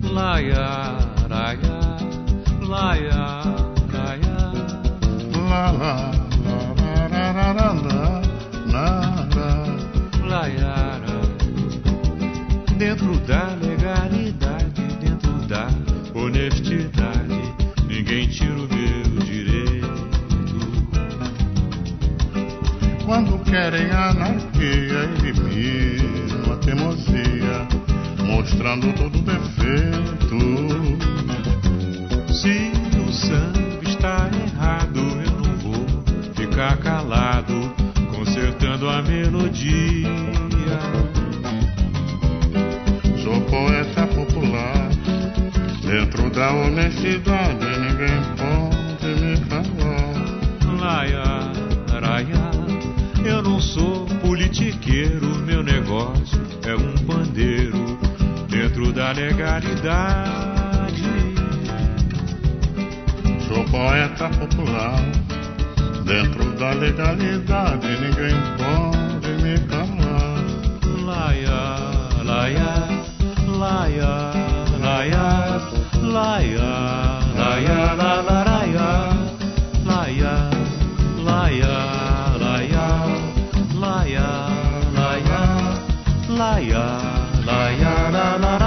laia, laia, laia, laia. La la la la la la la la la. Laiara. Dentro da legalidade, dentro da honestidade, ninguém tira o meu direito. Quando querem anarquia, eliminar a teimosia, mostrando todo defeito. Se o samba está errado, eu não vou ficar calado, consertando a melodia. Sou poeta popular, dentro da honestidade ninguém pode me calar. Laia, raia, eu não sou politiqueiro, meu negócio é um pandeiro, dentro da legalidade. Sou poeta popular, dentro da legalidade ninguém pode me calar. Laia, laia, laia, laia, laia, laia, la la laia, laia, laia, laia, laia, laia, laia, laia, la la.